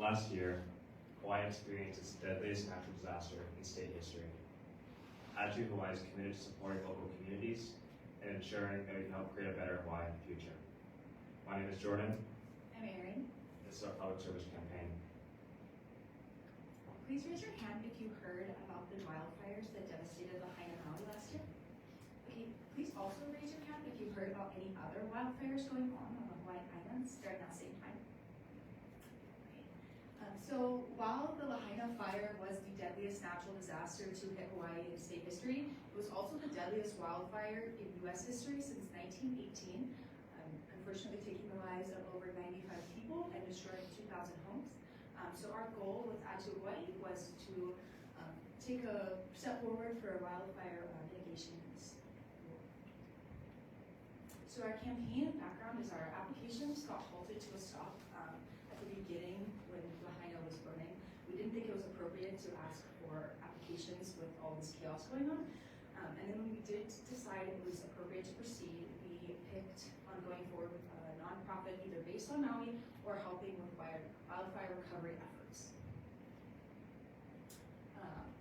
Last year, Hawaii experienced its deadliest natural disaster in state history. Attitude Hawaii is committed to supporting local communities and ensuring that we can help create a better Hawaii in the future. My name is Jordan. I'm Erin. This is our public service campaign. Please raise your hand if you heard about the wildfires that devastated Hawai'i last year. Okay, please also raise your hand if you heard about any other wildfires going on the Hawaiian Islands during that same time. So while the Lahaina fire was the deadliest natural disaster to hit Hawaii in state history, it was also the deadliest wildfire in U.S. history since 1918, unfortunately taking the lives of over 95 people and destroying 2,000 homes. So our goal with Attitude Hawaii was to take a step forward for wildfire mitigation. So our campaign background is our applications got halted to a stop at the beginning when Lahaina was burning. We didn't think it was appropriate to ask for applications with all this chaos going on. And then when we did decide it was appropriate to proceed, we picked on going forward with a nonprofit either based on Maui or helping with wildfire recovery efforts.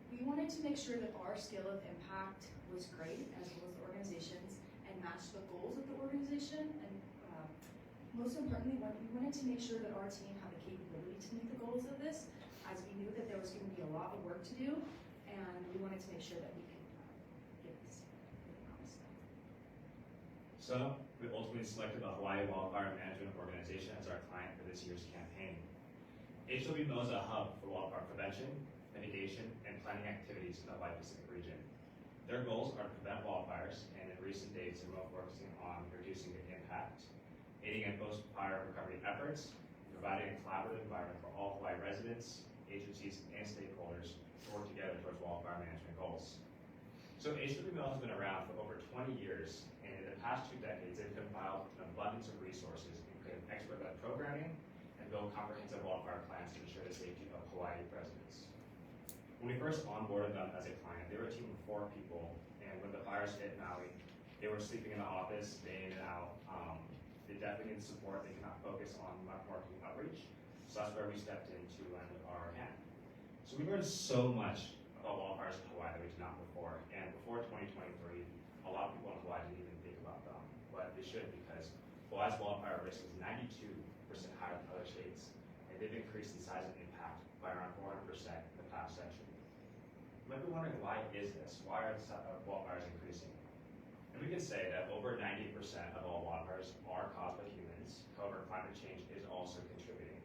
We wanted to make sure that our scale of impact was great, as well as the organization's, and match the goals of the organization. And most importantly, we wanted to make sure that our team had the capability to meet the goals of this, as we knew that there was going to be a lot of work to do, and we wanted to make sure that we could get this promise. So, we ultimately selected the Hawaii Wildfire Management Organization as our client for this year's campaign. HWMO is a hub for wildfire prevention, mitigation, and planning activities in the Hawaii Pacific region. Their goals are to prevent wildfires, and in recent days, they're both focusing on reducing the impact, aiding in post-fire recovery efforts, and providing a collaborative environment for all Hawaii residents, agencies, and stakeholders to work together towards wildfire management goals. So HWMO has been around for over 20 years, and in the past 2 decades, they've compiled an abundance of resources and created expert-led programming and built comprehensive wildfire plans to ensure the safety of Hawaii residents. When we first onboarded them as a client, they were a team of 4 people, and when the fires hit Maui, they were sleeping in the office day in and out. They definitely needed support. They could not focus on marketing outreach, so that's where we stepped in to lend our hand. So we learned so much about wildfires in Hawaii that we did not before, and before 2023, a lot of people in Hawaii didn't even think about them, but they should, because Hawaii's wildfire risk is 92% higher than other states, and they've increased in size and impact by around 400% in the past century. You might be wondering, why is this? Why are wildfires increasing? And we can say that over 90% of all wildfires are caused by humans. However, climate change is also contributing.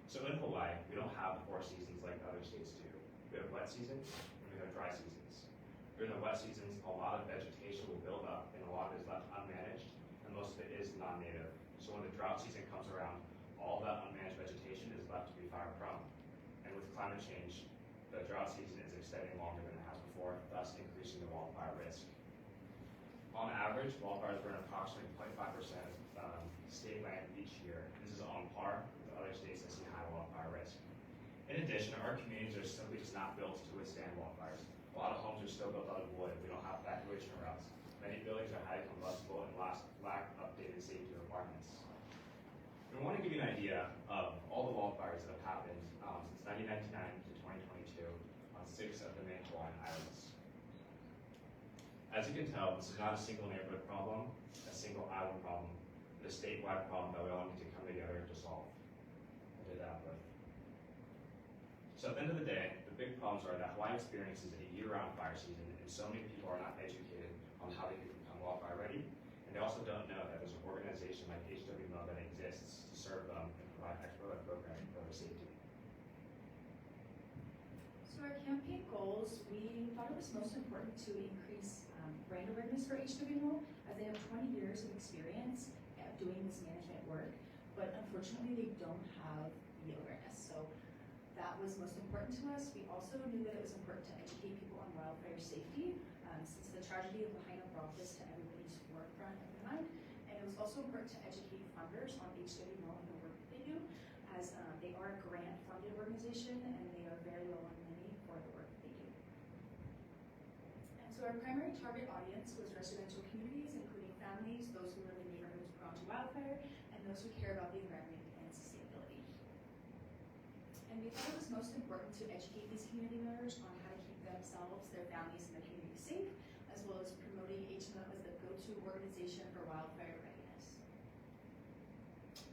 So in Hawaii, we don't have the 4 seasons like other states do. We have wet seasons and we have dry seasons. During the wet seasons, a lot of vegetation will build up and a lot of it is left unmanaged, and most of it is non-native. So when the drought season comes around, all that unmanaged vegetation is left to be fire prone. And with climate change, the drought season is extending longer than it has before, thus increasing the wildfire risk. On average, wildfires burn approximately 0.5% of state land each year. This is on par with other states that see high wildfire risk. In addition, our communities are simply just not built to withstand wildfires. A lot of homes are still built out of wood. We don't have evacuation routes. Many buildings are highly combustible and lack updated safety requirements. We want to give you an idea of all the wildfires that have happened since 1999 to 2022 on 6 of the main Hawaiian islands. As you can tell, this is not a single neighborhood problem, a single island problem, but a statewide problem that we all need to come together to solve and to adapt with. So at the end of the day, the big problems are that Hawaii experiences a year-round fire season, and so many people are not educated on how they can become wildfire ready, and they also don't know that there's an organization like HWMO that exists to serve them and provide expert-led programming for their safety. So our campaign goals, we thought it was most important to increase brand awareness for HWMO, as they have 20 years of experience at doing this management work, but unfortunately they don't have the awareness. So that was most important to us. We also knew that it was important to educate people on wildfire safety, since the tragedy of Lahaina brought this to everybody's forefront of their mind. And it was also important to educate funders on HWMO and the work that they do, as they are a grant-funded organization and they are very low on money for the work that they do. And so our primary target audience was residential communities, including families, those who live in neighborhoods prone to wildfire, and those who care about the environment and sustainability. And we thought it was most important to educate these community members on how to keep themselves, their families, and their community safe, as well as promoting HMO as the go-to organization for wildfire readiness.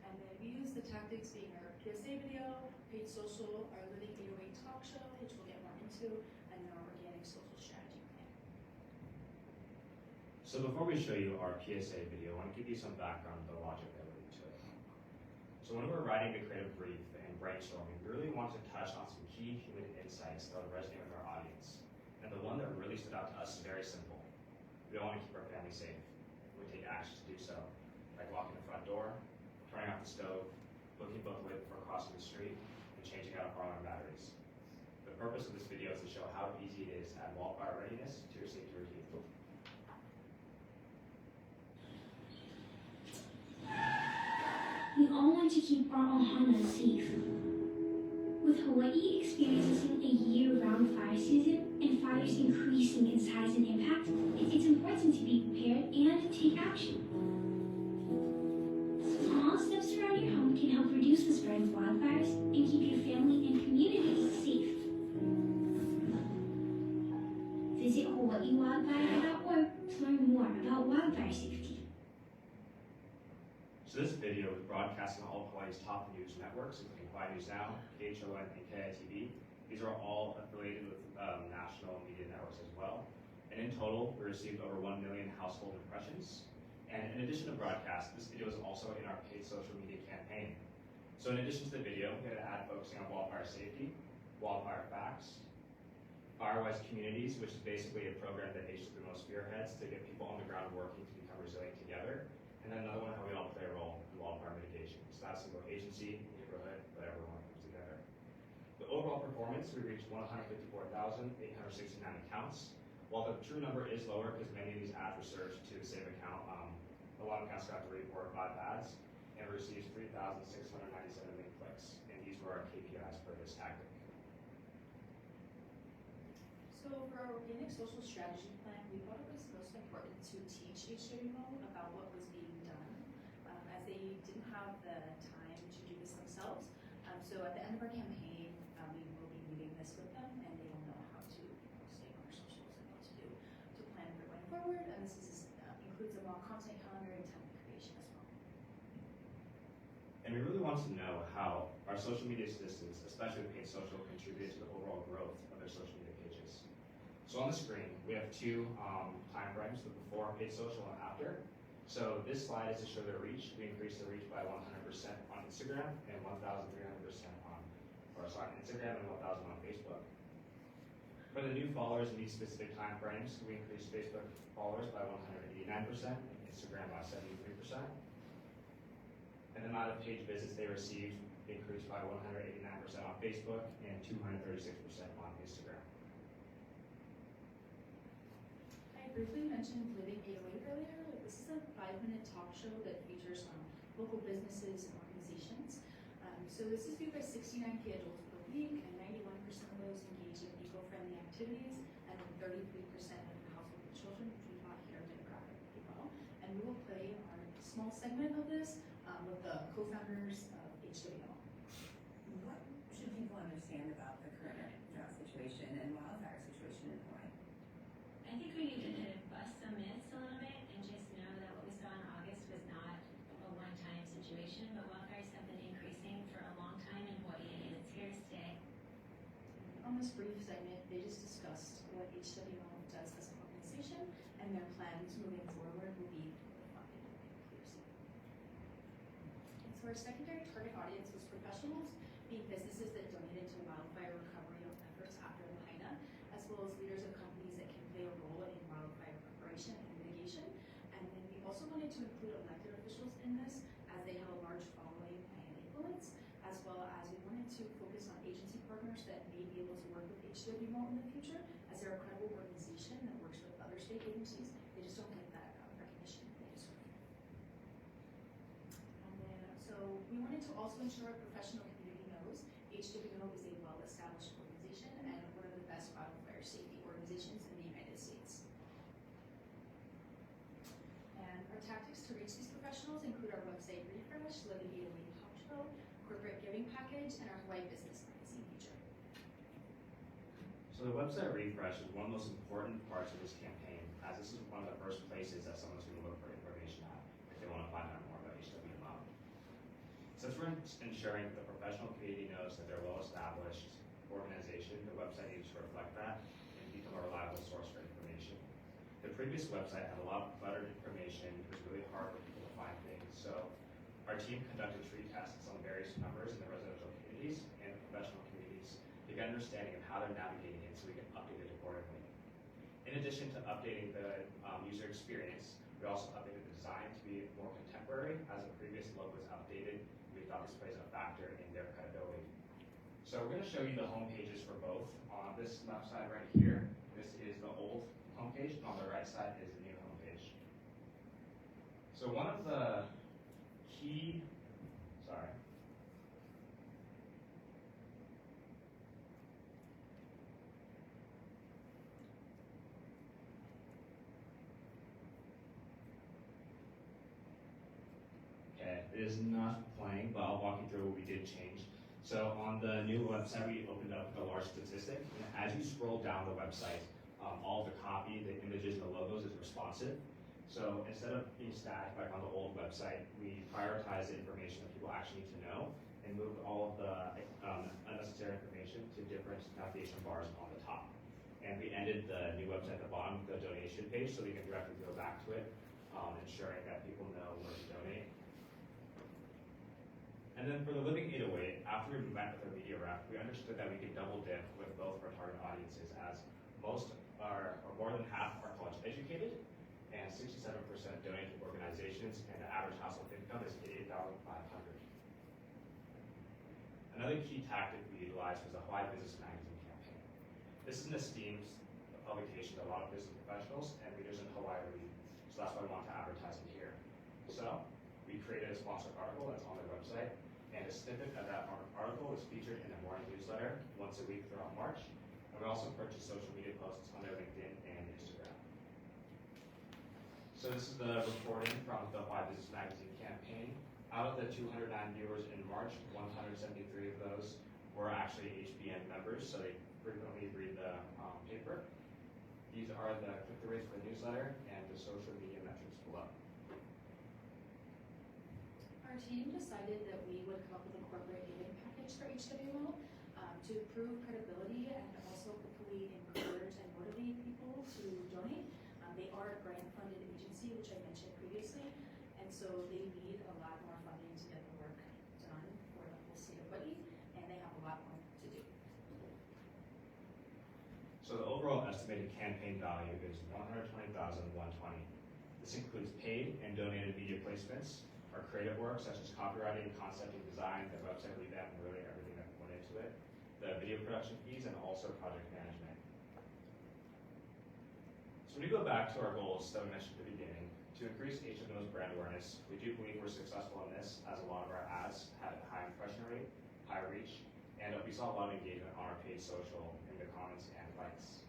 And then we use the tactics being our PSA video, paid social, our Living 808 talk show, which we'll get more into, and then our organic social strategy plan. So before we show you our PSA video, I want to give you some background on the logic that went into it. So when we were writing the creative brief and brainstorming, we really wanted to touch on some key human insights that would resonate with our audience. And the one that really stood out to us is very simple. We all want to keep our family safe. We take action to do so, like locking the front door, turning off the stove, looking both way before crossing the street, and changing out our alarm batteries. The purpose of this video is to show how easy it is to add wildfire readiness to your safety routine. We all want to keep our ohana safe. With Hawaii experiencing a year-round fire season and fires increasing in size and impact, it's important to be prepared and take action. Small steps around your home can help reduce the spread of wildfires and keep your family and communities safe. Visit hawaiiwildfire.org to learn more about wildfire safety. So this video is broadcasting on all of Hawaii's top news networks, including Hawaii News Now, KHON, and KITV. These are all affiliated with national media networks as well. And in total, we received over 1 million household impressions. And in addition to broadcast, this video is also in our paid social media campaign. So in addition to the video, we had an ad focusing on wildfire safety, wildfire facts, Firewise Communities, which is basically a program that HWMO spearheads to get people on the ground working to become resilient together. And then another one, how we all play a role in wildfire mitigation. So that's single agency, neighborhood, but everyone comes together. The overall performance, we reached 154,869 accounts. While the true number is lower because many of these ads were served to the same account, a lot of accounts got 3, 4, or 5 ads and received 3,697 link clicks. And these were our KPIs for this tactic. So for our organic social strategy plan, we thought it was most important to teach HWMO about what was being done, as they didn't have the time to do this themselves. So at the end of our campaign, we will be meeting this with them, and they will know how to stay on our socials and what to do to plan for going forward. And this includes a mock content calendar and template creation as well. And we really wanted to know how our social media assistants, especially with paid social, contributed to the overall growth of their social media pages. So on the screen, we have 2 time frames, the before paid social and after. So this slide is to show their reach. We increased the reach by 100% on Instagram and 1,300% on Instagram and 1,000 on Facebook. For the new followers in these specific time frames, we increased Facebook followers by 189% and Instagram by 73%. And the amount of page visits they received increased by 189% on Facebook and 236% on Instagram. I briefly mentioned Living 808 earlier. This is a 5-minute talk show that features local businesses and organizations. So this is viewed by 69K adults per week, and 91% of those engage in eco-friendly activities, and then 33% of the household with children, which we thought hit our demographic pretty well. And we will play our small segment of this with the co-founders of HWMO. What should people understand about the current drought situation and wildfire situation in Hawaii? I think we need to kind of bust some myths a little bit and just know that what we saw in August was not a one-time situation, but wildfires have been increasing for a long time in Hawaii and it's here to stay. On this brief segment, they just discussed what HWMO does as an organization, and their plans moving forward will be funded inclusive. And so our secondary target audience was professionals, being businesses that donated to wildfire recovery efforts after Lahaina, as well as leaders of companies that can play a role in wildfire preparation and mitigation. And then we also wanted to include elected officials in this, as they have a large following and influence, as well as we wanted to focus on agency partners that may be able to work with HWMO in the future, as they're a credible organization that works with other state agencies. They just don't get that recognition they deserve. And then, so we wanted to also ensure our professional community knows HWMO is a well-established organization and one of the best wildfire safety organizations in the United States. And our tactics to reach these professionals include our website refresh, Living 808 Talk Show, corporate giving package, and our Hawaii Business Magazine. So the website refresh is one of the most important parts of this campaign, as this is one of the first places that someone's going to look for information at if they want to find out more about HWMO. Since we're ensuring that the professional community knows that they're a well-established organization, the website needs to reflect that and become a reliable source for information. The previous website had a lot of cluttered information. It was really hard for people to find things. So our team conducted tree tests on various members in the residential communities and the professional communities to get an understanding of how they're navigating it so we can update it accordingly. In addition to updating the user experience, we also updated the design to be more contemporary, as the previous logo was outdated. We thought this plays a factor in their credibility. So we're going to show you the home pages for both. On this left side right here, this is the old homepage, and on the right side is the new homepage. So one of the key, okay, it is not playing, but I'll walk you through what we did change. So on the new website, we opened up a large statistic, and as you scroll down the website, all the copy, the images, and the logos is responsive. So instead of being static like on the old website, we prioritize the information that people actually need to know and moved all of the unnecessary information to different navigation bars on the top. And we ended the new website at the bottom with the donation page so we can directly go back to it, ensuring that people know where to donate. And then for the Living 808, after we met with our media rep, we understood that we could double dip with both of our target audiences, as most are, or more than half are college educated, and 67% donate to organizations, and the average household income is $88,500. Another key tactic we utilized was the Hawai'i Business Magazine campaign. This is an esteemed publication that a lot of business professionals and readers in Hawaii read, so that's why we want to advertise it here. So we created a sponsored article that's on their website, and a snippet of that article is featured in the morning newsletter once a week throughout March. And we also purchased social media posts on their LinkedIn and Instagram. So this is the reporting from the Hawai'i Business Magazine campaign. Out of the 209 viewers in March, 173 of those were actually HBN members, so they frequently read the paper. These are the click-through rates for the newsletter and the social media metrics below. Our team decided that we would come up with a corporate giving package for HWO to improve credibility and also hopefully encourage and motivate people to donate. They are a grant-funded agency, which I mentioned previously, and so they need a lot more funding to get the work done for the whole state of Hawai'i, and they have a lot more to do. So the overall estimated campaign value is $120,120. This includes paid and donated media placements, our creative work such as copywriting, concepting, design, the website revamp, and really everything that went into it, the video production fees, and also project management. So when we go back to our goals that we mentioned at the beginning, to increase HWO's brand awareness, we do believe we're successful in this, as a lot of our ads had a high impression rate, high reach, and we saw a lot of engagement on our paid social in the comments and likes.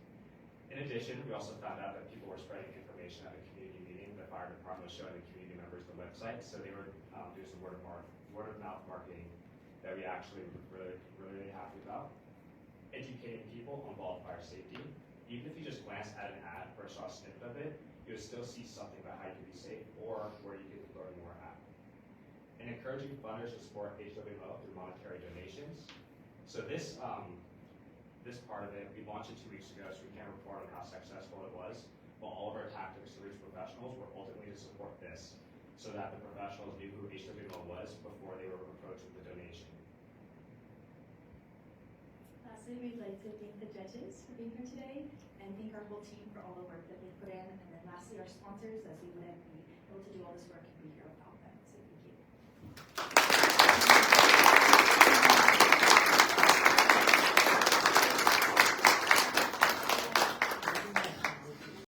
In addition, we also found out that people were spreading information at a community meeting. The fire department was showing the community members the website, so they were doing some word of mouth marketing that we actually were really happy about. Educating people on wildfire safety. Even if you just glance at an ad or saw a snippet of it, you would still see something about how you can be safe or where you can learn more at. And encouraging funders to support HWO through monetary donations. So this part of it, we launched it 2 weeks ago, so we can't report on how successful it was. But all of our tactics to reach professionals were ultimately to support this, so that the professionals knew who HWO was before they were approached with the donation. Lastly, we'd like to thank the judges for being here today and thank our whole team for all the work that they put in. And then lastly, our sponsors, as we wouldn't be able to do all this work and be here without